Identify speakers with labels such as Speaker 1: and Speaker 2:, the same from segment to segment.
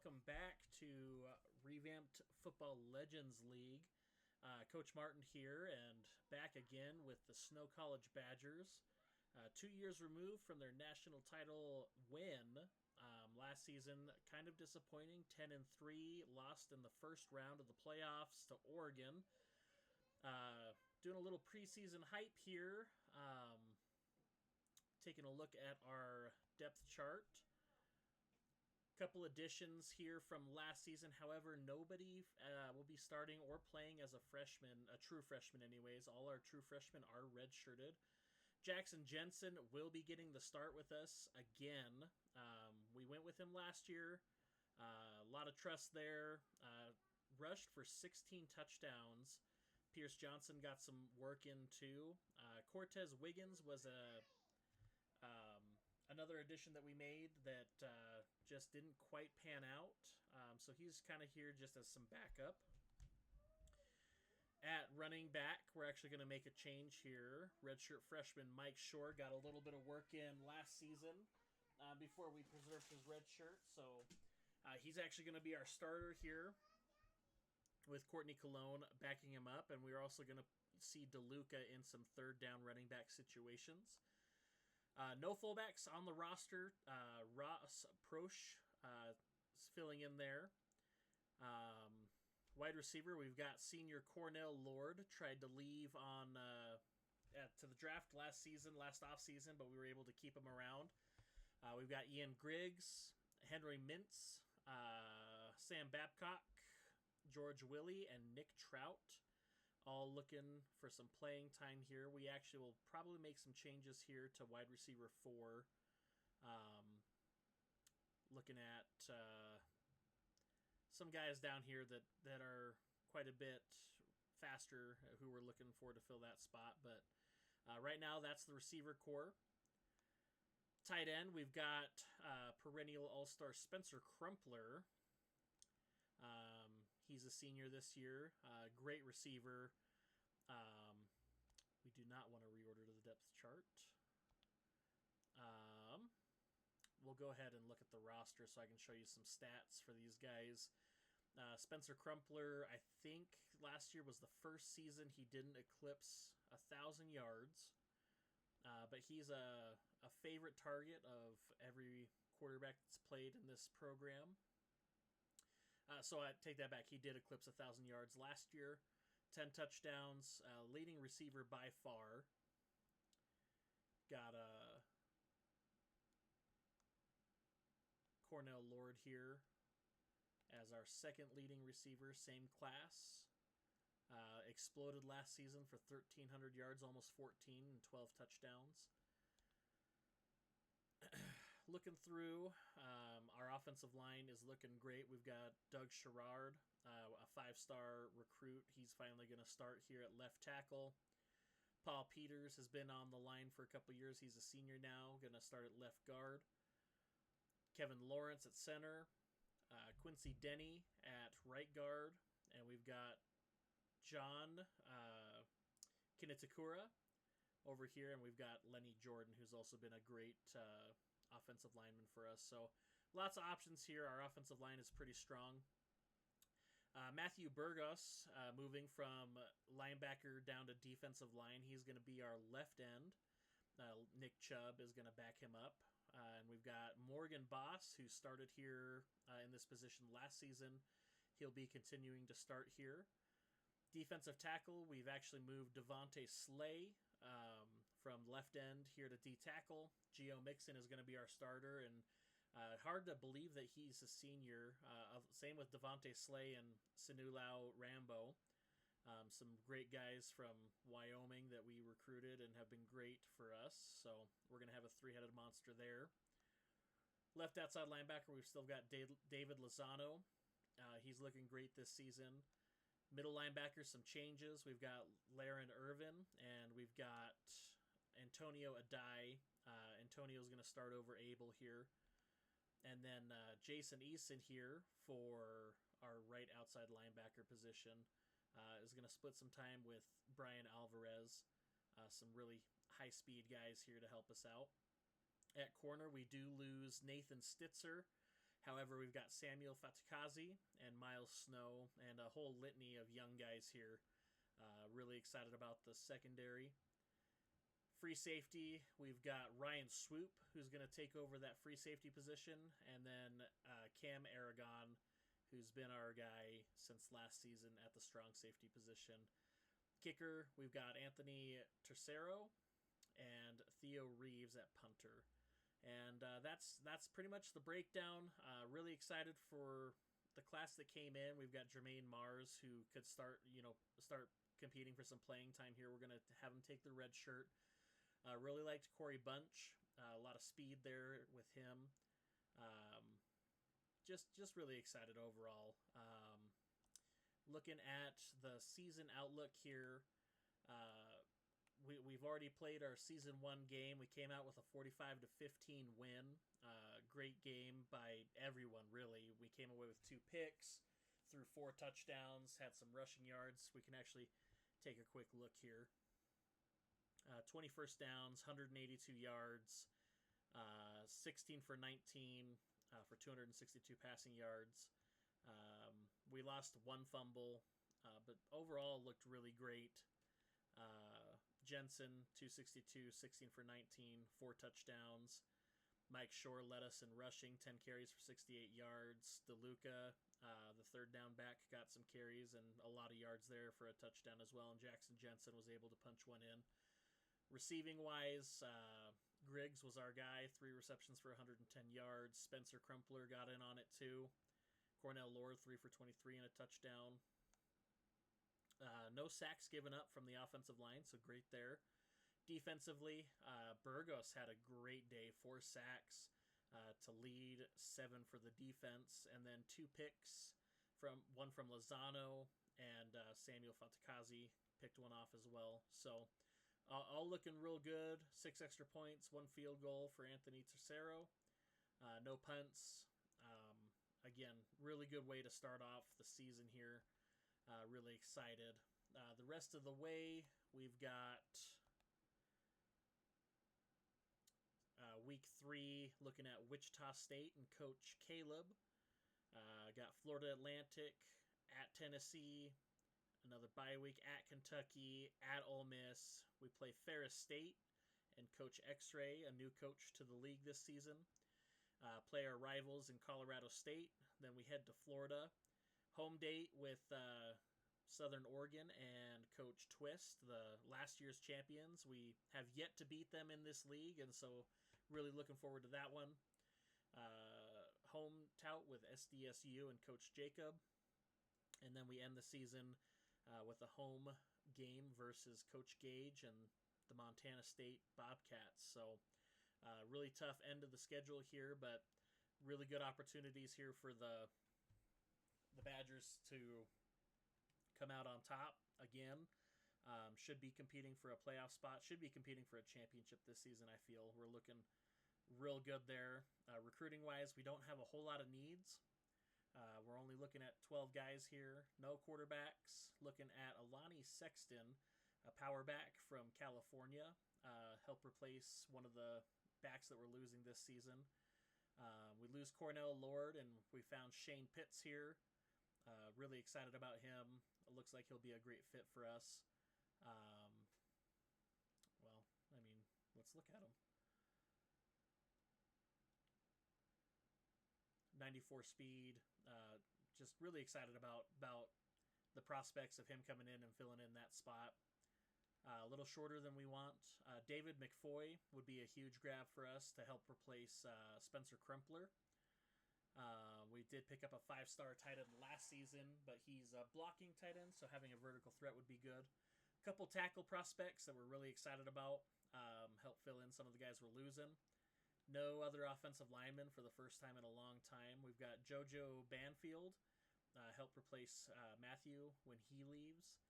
Speaker 1: welcome back to Revamped Football Legends League. Coach Martin here, and back again with the Snow College Badgers. 2 years removed from their national title win last season. Kind of disappointing, 10-3, lost in the first round of the playoffs to Oregon. Doing a little preseason hype here. Taking a look at our depth chart. Couple additions here from last season. However, nobody will be starting or playing as a freshman, a true freshman anyways. All our true freshmen are redshirted. Jackson Jensen will be getting the start with us again. We went with him last year. A lot of trust there. Rushed for 16 touchdowns. Pierce Johnson got some work in too. Cortez Wiggins was another addition that we made that just didn't quite pan out. So he's kind of here just as some backup. At running back, we're actually going to make a change here. Redshirt freshman Mike Shore got a little bit of work in last season before we preserved his red shirt. So he's actually going to be our starter here with Courtney Colon backing him up. And we're also going to see DeLuca in some third down running back situations. No fullbacks on the roster. Ross Prosch is filling in there. Wide receiver, we've got senior Cornell Lord. Tried to leave on to the draft last offseason, but we were able to keep him around. We've got Ian Griggs, Henry Mintz, Sam Babcock, George Willie, and Nick Trout. All looking for some playing time here. We actually will probably make some changes here to wide receiver 4. Looking at some guys down here that are quite a bit faster who we're looking for to fill that spot. But right now, that's the receiver core. Tight end, we've got perennial all-star Spencer Crumpler. He's a senior this year. Great receiver. We do not want to reorder to the depth chart. We'll go ahead and look at the roster so I can show you some stats for these guys. Spencer Crumpler, I think last year was the first season he didn't eclipse 1,000 yards. But he's a favorite target of every quarterback that's played in this program. So I take that back. He did eclipse 1,000 yards last year. 10 touchdowns. Leading receiver by far. Got a Cornell Lord here as our second leading receiver. Same class. Exploded last season for 1,300 yards, almost 14 and 12 touchdowns. Looking through, our offensive line is looking great. We've got Doug Sherrard, a 5-star recruit. He's finally going to start here at left tackle. Paul Peters has been on the line for a couple years. He's a senior now, going to start at left guard. Kevin Lawrence at center. Quincy Denny at right guard. And we've got John Kinitakura over here, and we've got Lenny Jordan, who's also been a great offensive lineman for us. So lots of options here. Our offensive line is pretty strong. Matthew Burgos moving from linebacker down to defensive line. He's going to be our left end. Nick Chubb is going to back him up. And we've got Morgan Boss, who started here in this position last season. He'll be continuing to start here. Defensive tackle, we've actually moved Devontae Slay from left end here to D tackle. Geo Mixon is going to be our starter, and hard to believe that he's a senior. Same with Devontae Slay and Sinulau Rambo. Some great guys from Wyoming that we recruited and have been great for us. So we're going to have a 3-headed monster there. Left outside linebacker, we've still got David Lozano. He's looking great this season. Middle linebacker, some changes. We've got Laren Irvin, and we've got Antonio Adai. Antonio's going to start over Abel here. And then Jason Eason here for our right outside linebacker position. Is going to split some time with Brian Alvarez. Some really high-speed guys here to help us out. At corner, we do lose Nathan Stitzer. However, we've got Samuel Fatikazi and Miles Snow and a whole litany of young guys here. Really excited about the secondary. Free safety, we've got Ryan Swoop, who's going to take over that free safety position, and then Cam Aragon, who's been our guy since last season at the strong safety position. Kicker, we've got Anthony Tercero and Theo Reeves at punter. And that's pretty much the breakdown. Really excited for the class that came in. We've got Jermaine Mars, who could start competing for some playing time here. We're going to have him take the red shirt. Really liked Corey Bunch. A lot of speed there with him. Just really excited overall. Looking at the season outlook here, we've already played our season 1 game. We came out with a 45-15 win. Great game by everyone, really. We came away with 2 picks, threw 4 touchdowns, had some rushing yards. We can actually take a quick look here. 20 first downs, 182 yards, 16 for 19 for 262 passing yards. We lost 1 fumble, but overall looked really great. Jensen, 262, 16 for 19, 4 touchdowns. Mike Shore led us in rushing, 10 carries for 68 yards. DeLuca, the third down back, got some carries and a lot of yards there for a touchdown as well. And Jackson Jensen was able to punch one in. Receiving-wise, Griggs was our guy, 3 receptions for 110 yards. Spencer Crumpler got in on it too. Cornell Lord, 3 for 23 and a touchdown. No sacks given up from the offensive line, so great there. Defensively, Burgos had a great day, 4 sacks to lead, 7 for the defense, and then 2 picks, one from Lozano, and Samuel Fatikazi picked one off as well. So all looking real good. 6 extra points, 1 field goal for Anthony Tercero. No punts. Again, really good way to start off the season here. Really excited. The rest of the way, we've got week 3 looking at Wichita State and Coach Caleb. Got Florida Atlantic at Tennessee. Another bye week at Kentucky, at Ole Miss. We play Ferris State and Coach X-Ray, a new coach to the league this season. Play our rivals in Colorado State. Then we head to Florida. Home date with Southern Oregon and Coach Twist, the last year's champions. We have yet to beat them in this league, and so really looking forward to that one. Home tout with SDSU and Coach Jacob. And then we end the season with a home game versus Coach Gage and the Montana State Bobcats. So really tough end of the schedule here, but really good opportunities here for the Badgers to come out on top again. Should be competing for a playoff spot. Should be competing for a championship this season, I feel. We're looking real good there. Recruiting-wise, we don't have a whole lot of needs. We're only looking at 12 guys here. No quarterbacks. Looking at Alani Sexton, a power back from California. Help replace one of the backs that we're losing this season. We lose Cornell Lord, and we found Shane Pitts here. Really excited about him. It looks like he'll be a great fit for us. Let's look at him. 94 speed. Just really excited about the prospects of him coming in and filling in that spot. A little shorter than we want. David McFoy would be a huge grab for us to help replace Spencer Crumpler. We did pick up a 5-star tight end last season, but he's a blocking tight end, so having a vertical threat would be good. A couple tackle prospects that we're really excited about. Help fill in some of the guys we're losing. No other offensive linemen for the first time in a long time. We've got JoJo Banfield, help replace Matthew when he leaves.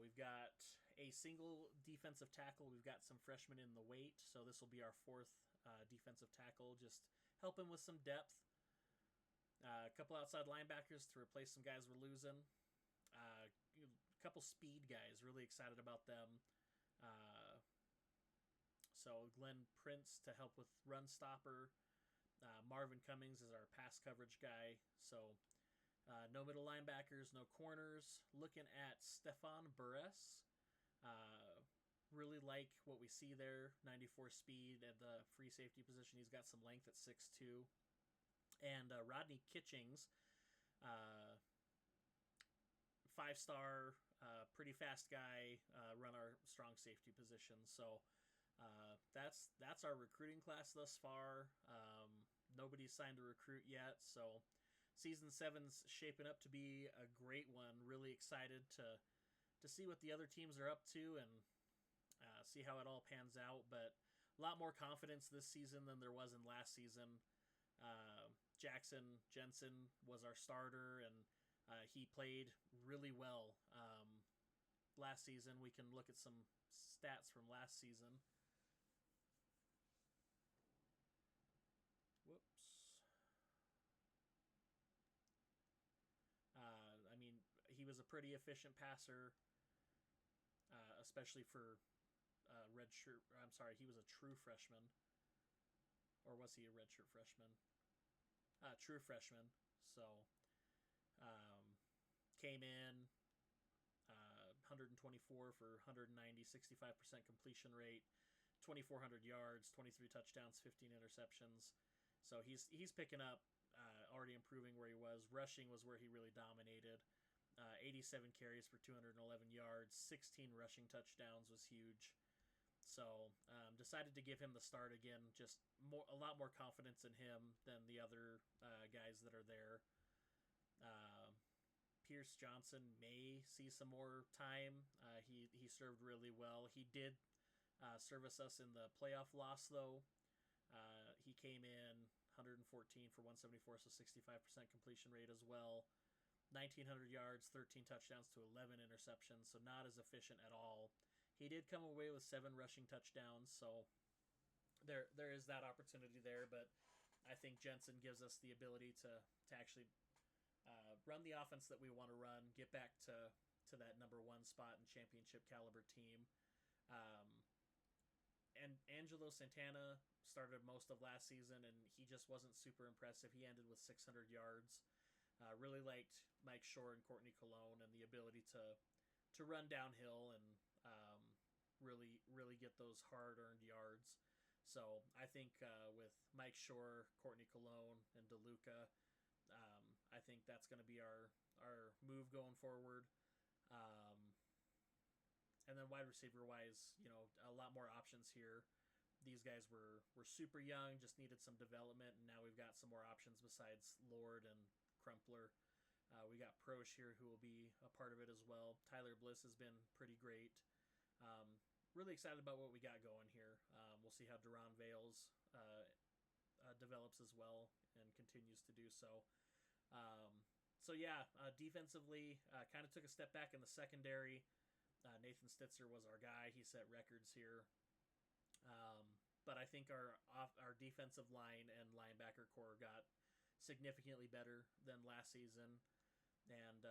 Speaker 1: We've got a single defensive tackle. We've got some freshmen in the wait, so this will be our 4th defensive tackle, just helping with some depth. A couple outside linebackers to replace some guys we're losing. A couple speed guys, really excited about them. So Glenn Prince to help with run stopper. Marvin Cummings is our pass coverage guy. So no middle linebackers, no corners. Looking at Stephon Burress. Really like what we see there. 94 speed at the free safety position. He's got some length at 6'2". And Rodney Kitchings, 5-star, pretty fast guy, run our strong safety position. So that's our recruiting class thus far. Nobody's signed a recruit yet, so season 7's shaping up to be a great one. Really excited to see what the other teams are up to and see how it all pans out. But a lot more confidence this season than there was in last season. Jackson Jensen was our starter, and he played really well last season. We can look at some stats from last season. Whoops. I mean, he was a pretty efficient passer, especially for redshirt. I'm sorry, he was a true freshman. Or was he a redshirt freshman? True freshman. So, came in 124 for 190, 65% completion rate, 2,400 yards, 23 touchdowns, 15 interceptions. So he's picking up, already improving where he was. Rushing was where he really dominated. 87 carries for 211 yards, 16 rushing touchdowns was huge. So decided to give him the start again. Just a lot more confidence in him than the other guys that are there. Pierce Johnson may see some more time. He served really well. He did service us in the playoff loss, though. He came in 114 for 174, so 65% completion rate as well. 1,900 yards, 13 touchdowns to 11 interceptions, so not as efficient at all. He did come away with 7 rushing touchdowns, so there is that opportunity there. But I think Jensen gives us the ability to actually run the offense that we want to run, get back to that number 1 spot in championship caliber team. And Angelo Santana started most of last season, and he just wasn't super impressive. He ended with 600 yards. Really liked Mike Shore and Courtney Cologne and the ability to run downhill and really get those hard-earned yards. So I think with Mike Shore, Courtney Cologne, and DeLuca, I think that's going to be our move going forward. And then wide receiver-wise, a lot more options here. These guys were super young, just needed some development, and now we've got some more options besides Lord and Crumpler. We got Prosh here who will be a part of it as well. Tyler Bliss has been pretty great. Really excited about what we got going here. We'll see how Deron Vales develops as well and continues to do so. Defensively, kind of took a step back in the secondary. Nathan Stitzer was our guy. He set records here. But I think our defensive line and linebacker core got significantly better than last season, and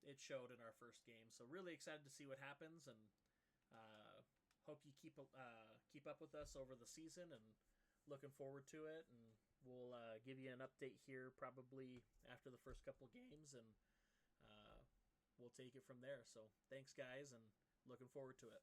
Speaker 1: it showed in our first game. So really excited to see what happens, and hope you keep up with us over the season, and looking forward to it. And we'll give you an update here probably after the first couple games, and we'll take it from there. So thanks, guys, and looking forward to it.